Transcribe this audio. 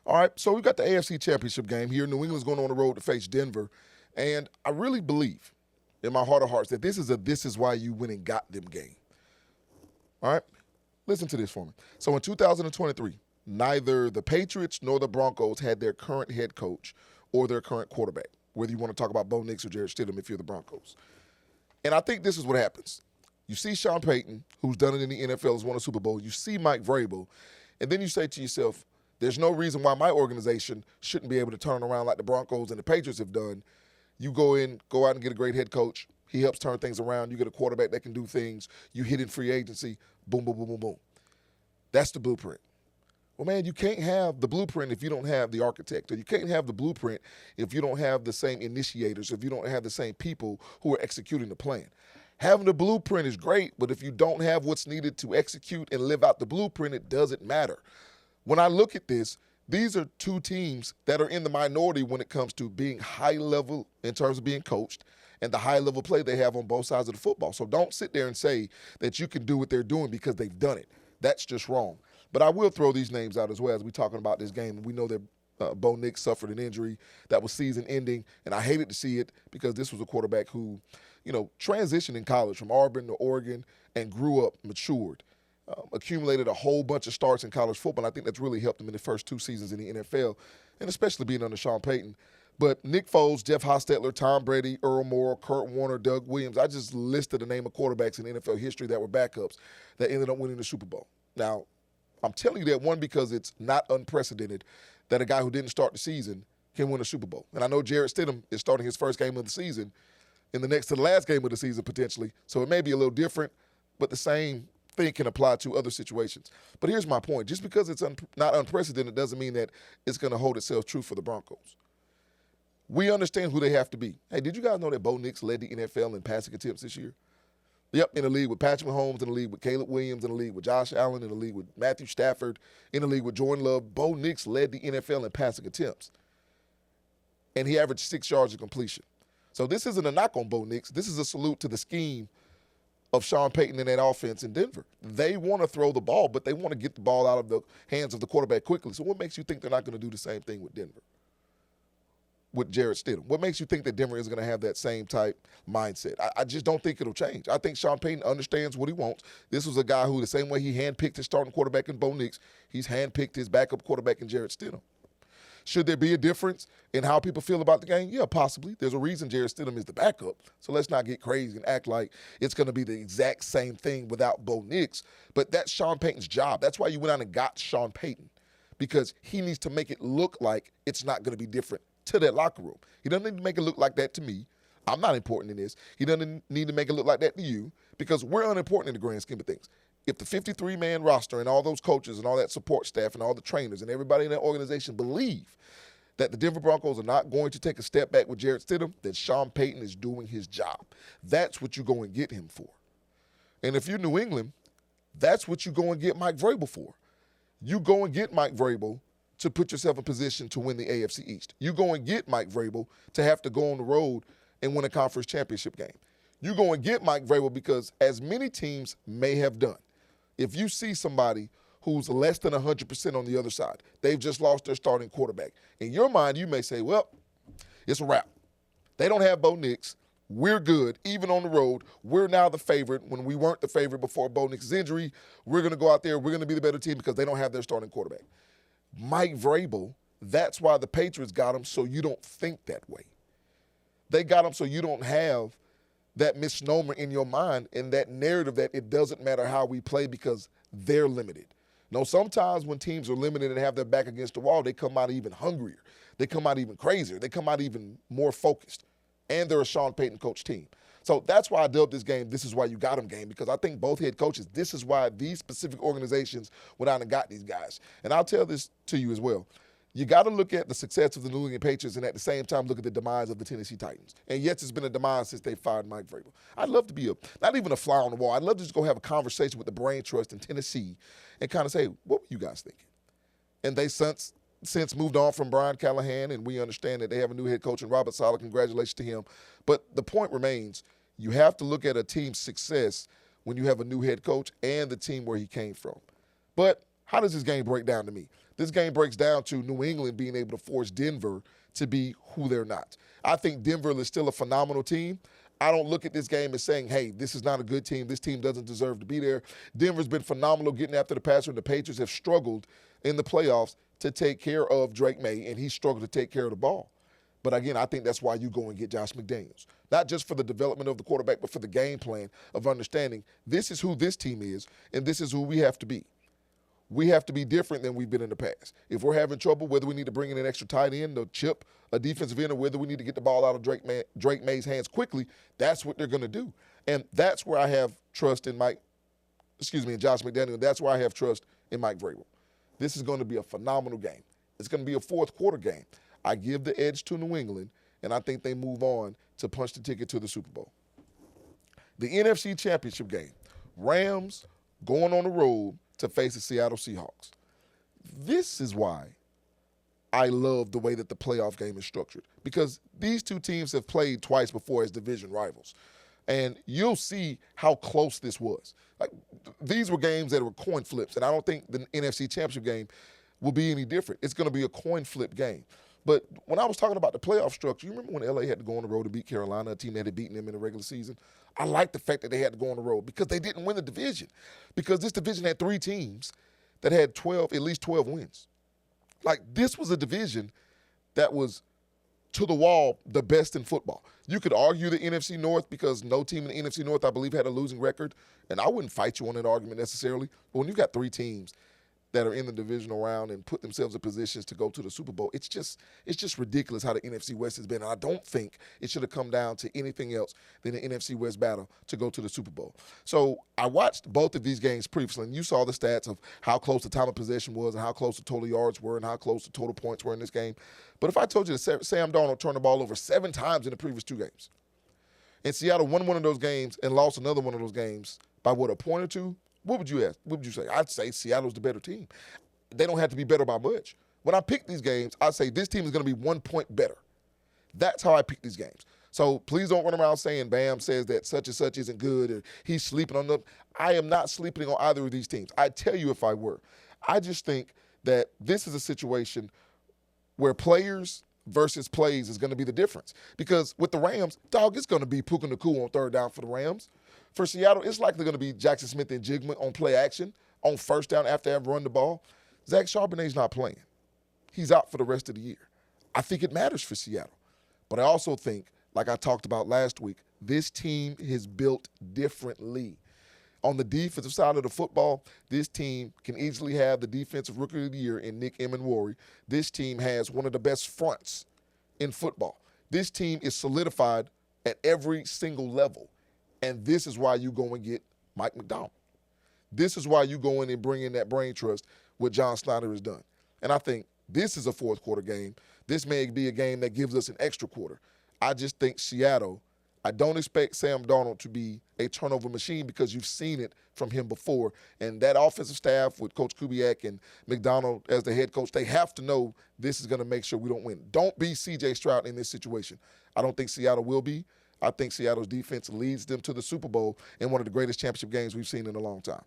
All right, so we got the AFC Championship game here. New England's going on the road to face Denver. And I really believe in my heart of hearts that this is why you went and got them game. All right? Listen to this for me. So in 2023, neither the Patriots nor the Broncos had their current head coach or their current quarterback, whether you want to talk about Bo Nix or Jarrett Stidham if you're the Broncos. And I think this is what happens. You see Sean Payton, who's done it in the NFL, has won a Super Bowl. You see Mike Vrabel, and then you say to yourself, there's no reason why my organization shouldn't be able to turn around like the Broncos and the Patriots have done. You go out and get a great head coach. He helps turn things around. You get a quarterback that can do things. You hit in free agency. Boom, boom, boom, boom, boom. That's the blueprint. Well, man, you can't have the blueprint if you don't have the architect, or you can't have the blueprint if you don't have the same initiators, if you don't have the same people who are executing the plan. Having the blueprint is great, but if you don't have what's needed to execute and live out the blueprint, it doesn't matter. When I look at this, these are two teams that are in the minority when it comes to being high level in terms of being coached and the high level play they have on both sides of the football. So don't sit there and say that you can do what they're doing because they've done it. That's just wrong. But I will throw these names out as well as we're talking about this game. We know that Bo Nix suffered an injury that was season-ending, and I hated to see it because this was a quarterback who, transitioned in college from Auburn to Oregon and grew up, matured, accumulated a whole bunch of starts in college football. And I think that's really helped him in the first 2 seasons in the NFL, and especially being under Sean Payton. But Nick Foles, Jeff Hostetler, Tom Brady, Earl Moore, Kurt Warner, Doug Williams, I just listed the name of quarterbacks in NFL history that were backups that ended up winning the Super Bowl. Now, I'm telling you that, one, because it's not unprecedented that a guy who didn't start the season can win a Super Bowl. And I know Jarrett Stidham is starting his first game of the season in the next to the last game of the season potentially, so it may be a little different, but the same thing can apply to other situations. But here's my point. Just because it's not unprecedented doesn't mean that it's going to hold itself true for the Broncos. We understand who they have to be. Hey, did you guys know that Bo Nix led the NFL in passing attempts this year? Yep, in the league with Patrick Mahomes, in the league with Caleb Williams, in the league with Josh Allen, in the league with Matthew Stafford, in the league with Jordan Love. Bo Nix led the NFL in passing attempts. And he averaged 6 yards of completion. So this isn't a knock on Bo Nix. This is a salute to the scheme of Sean Payton and that offense in Denver. They want to throw the ball, but they want to get the ball out of the hands of the quarterback quickly. So what makes you think they're not going to do the same thing with Denver? With Jarrett Stidham? What makes you think that Denver is going to have that same type mindset? I just don't think it'll change. I think Sean Payton understands what he wants. This was a guy who, the same way he handpicked his starting quarterback in Bo Nix, he's handpicked his backup quarterback in Jarrett Stidham. Should there be a difference in how people feel about the game? Yeah, possibly. There's a reason Jarrett Stidham is the backup. So let's not get crazy and act like it's going to be the exact same thing without Bo Nix. But that's Sean Payton's job. That's why you went out and got Sean Payton, because he needs to make it look like it's not going to be different to that locker room. He doesn't need to make it look like that to me. I'm not important in this. He doesn't need to make it look like that to you, because we're unimportant in the grand scheme of things. If the 53-man roster and all those coaches and all that support staff and all the trainers and everybody in that organization believe that the Denver Broncos are not going to take a step back with Jarrett Stidham, then Sean Payton is doing his job. That's what you go and get him for. And if you're New England, that's what you go and get Mike Vrabel for. You go and get Mike Vrabel to put yourself in position to win the AFC East. You go and get Mike Vrabel to have to go on the road and win a conference championship game. You go and get Mike Vrabel because, as many teams may have done, if you see somebody who's less than 100% on the other side, they've just lost their starting quarterback, in your mind you may say, well, it's a wrap. They don't have Bo Nix. We're good. Even on the road, we're now the favorite when we weren't the favorite before Bo Nix's injury. We're going to go out there. We're going to be the better team because they don't have their starting quarterback. Mike Vrabel, that's why the Patriots got him, so you don't think that way. They got him so you don't have that misnomer in your mind and that narrative that it doesn't matter how we play because they're limited. No, sometimes when teams are limited and have their back against the wall, they come out even hungrier. They come out even crazier. They come out even more focused. And they're a Sean Payton coach team. So that's why I dubbed this game, "This is why you got them" game, because I think both head coaches, this is why these specific organizations went out and got these guys. And I'll tell this to you as well. You got to look at the success of the New England Patriots and at the same time look at the demise of the Tennessee Titans. And yes, it's been a demise since they fired Mike Vrabel. I'd love to be not even a fly on the wall. I'd love to just go have a conversation with the brain trust in Tennessee and kind of say, what were you guys thinking? And they since moved on from Brian Callahan, and we understand that they have a new head coach in Robert Saleh. Congratulations to him. But the point remains, you have to look at a team's success when you have a new head coach and the team where he came from. But How does this game break down to me? This game breaks down to New England being able to force Denver to be who they're not. I think Denver is still a phenomenal team. I don't look at this game as saying, hey, this is not a good team. This team doesn't deserve to be there. Denver's been phenomenal getting after the passer, and the Patriots have struggled in the playoffs to take care of Drake May, and he struggled to take care of the ball. But again, I think that's why you go and get Josh McDaniels. Not just for the development of the quarterback, but for the game plan of understanding this is who this team is, and this is who we have to be. We have to be different than we've been in the past. If we're having trouble, whether we need to bring in an extra tight end or chip a defensive end, or whether we need to get the ball out of Drake May's hands quickly, that's what they're going to do. And that's where I have trust in Josh McDaniel. That's where I have trust in Mike Vrabel. This is going to be a phenomenal game. It's going to be a fourth quarter game. I give the edge to New England, and I think they move on to punch the ticket to the Super Bowl. The NFC Championship game, Rams going on the road to face the Seattle Seahawks. This is why I love the way that the playoff game is structured, because these two teams have played twice before as division rivals. And you'll see how close this was. Like, these were games that were coin flips, and I don't think the NFC Championship game will be any different. It's going to be a coin flip game. But when I was talking about the playoff structure, you remember when LA had to go on the road to beat Carolina, a team that had beaten them in the regular season? I like the fact that they had to go on the road because they didn't win the division. Because this division had three teams that had at least 12 wins. Like, this was a division that was, to the wall, the best in football. You could argue the NFC North because no team in the NFC North, I believe, had a losing record. And I wouldn't fight you on that argument necessarily. But when you've got three teams that are in the divisional round and put themselves in positions to go to the Super Bowl, it's just ridiculous how the NFC West has been. And I don't think it should have come down to anything else than the NFC West battle to go to the Super Bowl. So I watched both of these games previously, and you saw the stats of how close the time of possession was and how close the total yards were and how close the total points were in this game. But if I told you that Sam Darnold turned the ball over 7 times in the previous 2 games, and Seattle won one of those games and lost another one of those games by, what, a point or two? What would you ask? What would you say? I'd say Seattle's the better team. They don't have to be better by much. When I pick these games, I say this team is going to be 1 point better. That's how I pick these games. So please don't run around saying Bam says that such and such isn't good or he's sleeping on them. I am not sleeping on either of these teams. I'd tell you if I were. I just think that this is a situation where players versus plays is going to be the difference. Because with the Rams, it's going to be Puka Nacua on third down for the Rams. For Seattle, it's likely going to be Jackson Smith and Jigma on play action, on first down after they've run the ball. Zach Charbonnet's not playing. He's out for the rest of the year. I think it matters for Seattle. But I also think, like I talked about last week, this team is built differently. On the defensive side of the football, this team can easily have the defensive rookie of the year in Nick Emmanwori. This team has one of the best fronts in football. This team is solidified at every single level. And this is why you go and get Mike Macdonald. This is why you go in and bring in that brain trust, what John Snyder has done. And I think this is a fourth quarter game. This may be a game that gives us an extra quarter. I just think Seattle, I don't expect Sam Darnold to be a turnover machine because you've seen it from him before. And that offensive staff with Coach Kubiak and McDonald as the head coach, they have to know this is going to make sure we don't win. Don't be C.J. Stroud in this situation. I don't think Seattle will be. I think Seattle's defense leads them to the Super Bowl in one of the greatest championship games we've seen in a long time.